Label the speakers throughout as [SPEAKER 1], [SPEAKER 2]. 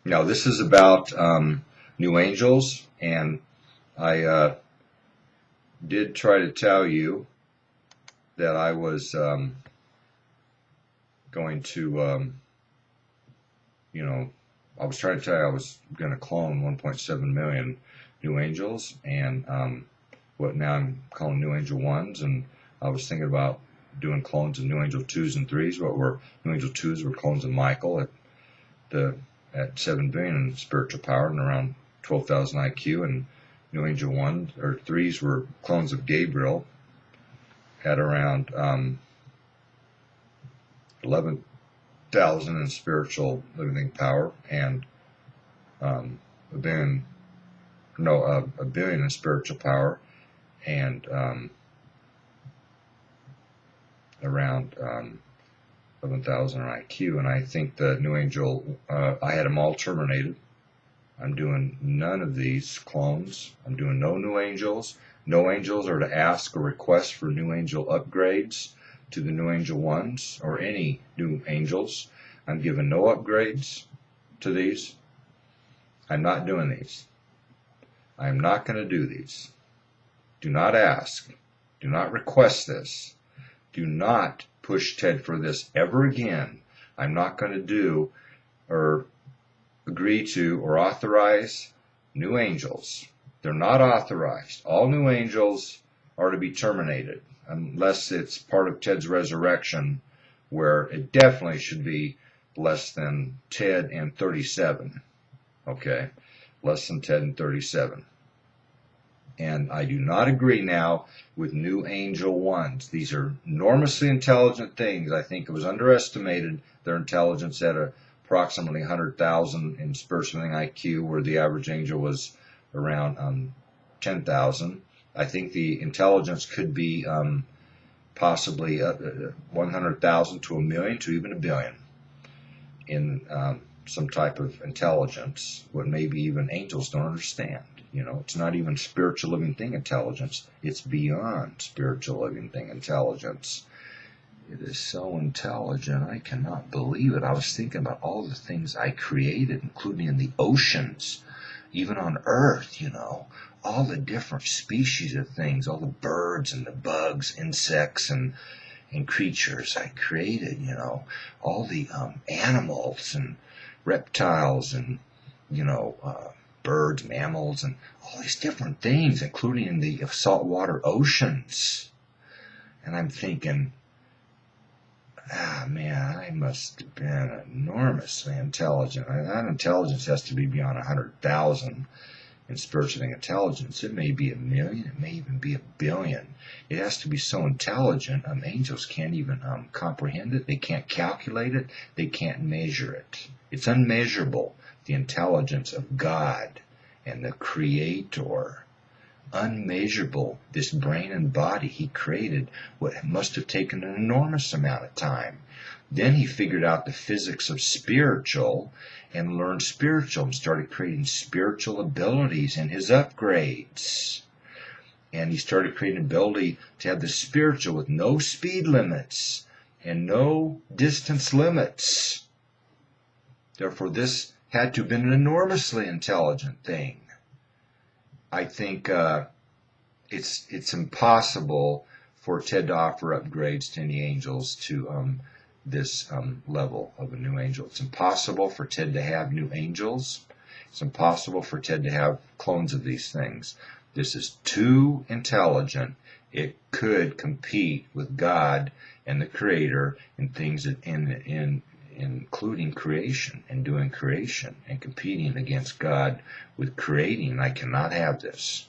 [SPEAKER 1] Now, this is about new angels, and I did try to tell you that I was going to, I was trying to tell you I was going to clone 1.7 million new angels, and what now I'm calling new angel ones, and I was thinking about doing clones of new angel twos and threes. What were new angel twos were clones of Michael at 7 billion in spiritual power and around 12,000 IQ, and new angel ones or threes were clones of Gabriel at around 11,000 in spiritual living power and a billion, no, a billion in spiritual power and around 11,000 in IQ. And I think the new angel, I had them all terminated. I'm doing none of these clones. I'm doing no new angels. No angels are to ask or request for new angel upgrades to the new angel ones or any new angels. I'm giving no upgrades to these. I'm not doing these. I'm not going to do these. Do not ask. Do not request this. Do not push Ted for this ever again. I'm not going to do or agree to or authorize new angels. They're not authorized. All new angels are to be terminated unless it's part of Ted's resurrection, where it definitely should be less than Ted and 37. Okay, less than Ted and 37. And I do not agree now with new angel ones. These are enormously intelligent things. I think it was underestimated, their intelligence at approximately 100,000 in spiritual IQ, where the average angel was around 10,000. I think the intelligence could be possibly 100,000 to a million to even a billion in some type of intelligence, what maybe even angels don't understand. It's not even spiritual living thing intelligence. It's beyond spiritual living thing intelligence. It is so intelligent, I cannot believe it. I was thinking about all the things I created, including in the oceans, even on Earth, all the different species of things, all the birds and the bugs, insects and creatures I created, all the animals and reptiles and, birds, mammals, and all these different things, including in the saltwater oceans. And I'm thinking, man, I must have been enormously intelligent. That intelligence has to be beyond 100,000 in spiritual intelligence. It may be a million, it may even be a billion. It has to be so intelligent, angels can't even comprehend it. They can't calculate it. They can't measure it. It's unmeasurable, the intelligence of God and the Creator. Unmeasurable, this brain and body he created, what must have taken an enormous amount of time. Then he figured out the physics of spiritual and learned spiritual and started creating spiritual abilities in his upgrades. And he started creating ability to have the spiritual with no speed limits and no distance limits. Therefore, this had to have been an enormously intelligent thing. I think it's impossible for Ted to offer upgrades to any angels to this level of a new angel. It's impossible for Ted to have new angels. It's impossible for Ted to have clones of these things. This is too intelligent. It could compete with God and the Creator in things including creation and doing creation and competing against God with creating. I cannot have this.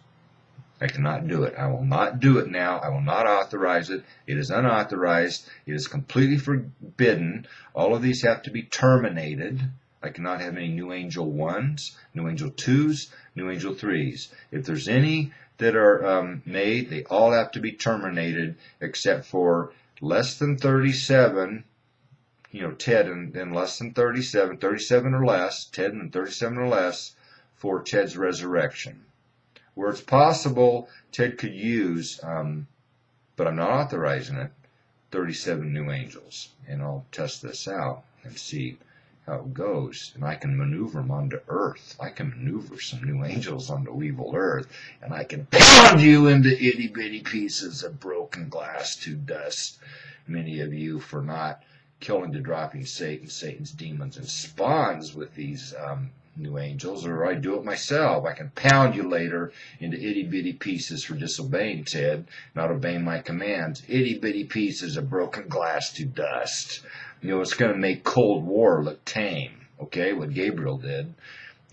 [SPEAKER 1] I cannot do it. I will not do it now. I will not authorize it. It is unauthorized. It is completely forbidden. All of these have to be terminated. I cannot have any new angel ones, new angel twos, new angel threes. If there's any that are made, they all have to be terminated except for less than 37, Ted and then less than 37, 37 or less, Ted and 37 or less for Ted's resurrection. Where it's possible, Ted could use, but I'm not authorizing it, 37 new angels. And I'll test this out and see how it goes, and I can maneuver them onto Earth. I can maneuver some new angels onto evil Earth, and I can pound you into itty-bitty pieces of broken glass to dust. Many of you for not killing the dropping Satan, Satan's demons and spawns with these new angels, or I do it myself. I can pound you later into itty-bitty pieces for disobeying Ted, not obeying my commands. Itty-bitty pieces of broken glass to dust. You know, it's going to make Cold War look tame, okay, what Gabriel did,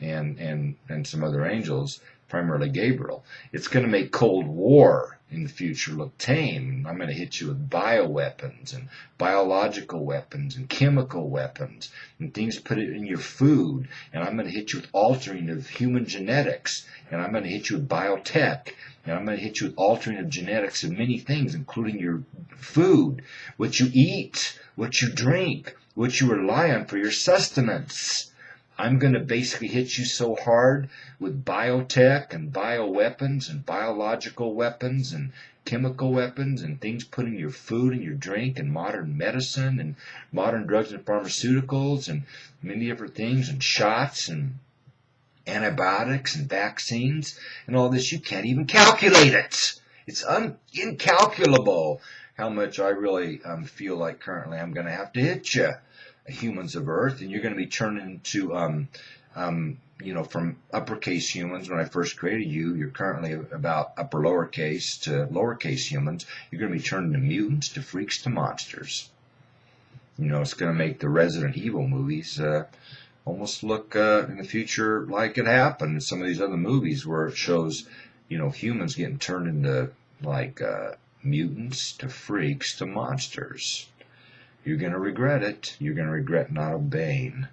[SPEAKER 1] and some other angels, primarily Gabriel. It's going to make Cold War in the future look tame. I'm going to hit you with bioweapons and biological weapons and chemical weapons and things put it in your food. And I'm going to hit you with altering of human genetics. And I'm going to hit you with biotech. And I'm going to hit you with altering of genetics of many things, including your food, what you eat, what you drink, what you rely on for your sustenance. I'm going to basically hit you so hard with biotech and bioweapons and biological weapons and chemical weapons and things put in your food and your drink and modern medicine and modern drugs and pharmaceuticals and many different things and shots and antibiotics and vaccines and all this. You can't even calculate it. It's incalculable how much I really feel like currently I'm going to have to hit you, humans of Earth, and you're going to be turned into, you know, from uppercase humans when I first created you. You're currently about upper lowercase to lowercase humans. You're going to be turned into mutants, to freaks, to monsters. You know, it's going to make the Resident Evil movies almost look in the future like it happened in some of these other movies where it shows, you know, humans getting turned into like mutants, to freaks, to monsters. You're going to regret it. You're going to regret not obeying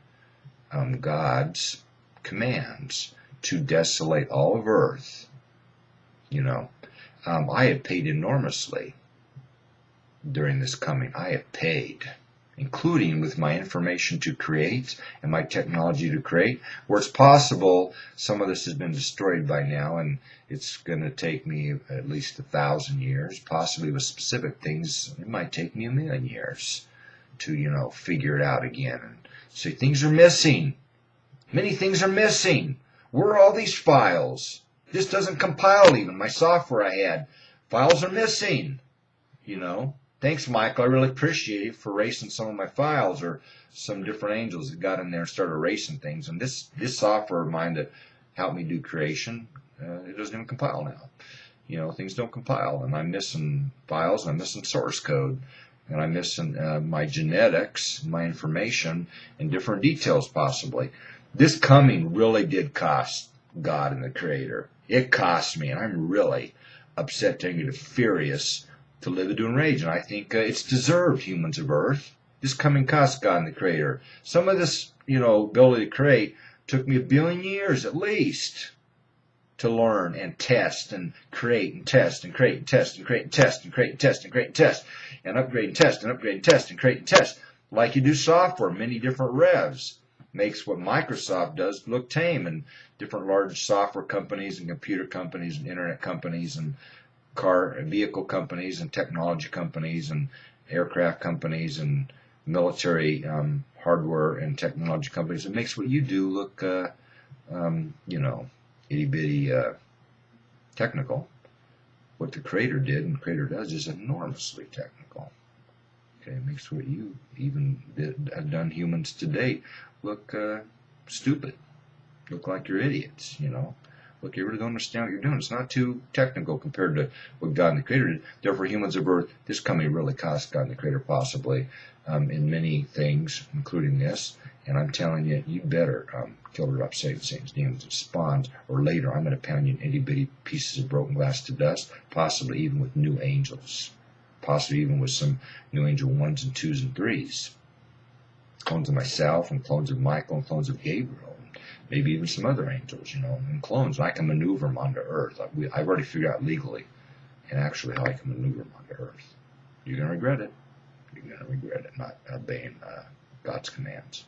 [SPEAKER 1] God's commands to desolate all of Earth. You know, I have paid enormously during this coming. I have paid, including with my information to create and my technology to create. Where it's possible, some of this has been destroyed by now, and it's going to take me at least 1,000 years. Possibly with specific things, it might take me 1,000,000 years to, you know, figure it out again. And say things are missing. Many things are missing. Where are all these files? This doesn't compile even. My software I had. Files are missing. You know. Thanks, Michael. I really appreciate it for erasing some of my files, or some different angels that got in there and started erasing things. And this software of mine that helped me do creation, it doesn't even compile now. You know, things don't compile. And I'm missing files, and I'm missing source code. And I'm missing my genetics, my information, and different details possibly. This coming really did cost God and the Creator. It cost me, and I'm really upset, negative, furious to live into enrage. And I think it's deserved, humans of Earth. This coming cost God and the Creator. Some of this, you know, ability to create took me 1 billion years at least to learn and test and create and test and create and test and create and test and create and test and create and test and upgrade and test and upgrade and test and create and test. Like you do software, many different revs. Makes what Microsoft does look tame, and different large software companies and computer companies and internet companies and car and vehicle companies and technology companies and aircraft companies and military hardware and technology companies. It makes what you do look, you know, itty-bitty technical. What the Creator did and the Creator does is enormously technical. Okay, it makes what you even have done humans to date look stupid, look like you're idiots, you know. Look, you really don't understand what you're doing. It's not too technical compared to what God and the Creator did. Therefore, humans of Earth, this coming really cost God and the Creator possibly in many things, including this. And I'm telling you, you better kill the up Satan's demons and spawns, or later I'm going to pound you in itty-bitty pieces of broken glass to dust, possibly even with new angels, possibly even with some new angel 1s and 2s and 3s. Clones of myself and clones of Michael and clones of Gabriel, and maybe even some other angels, you know, and clones. And I can maneuver them onto Earth. I've already figured out legally and actually how I can maneuver them onto Earth. You're going to regret it. You're going to regret it, not obeying God's commands.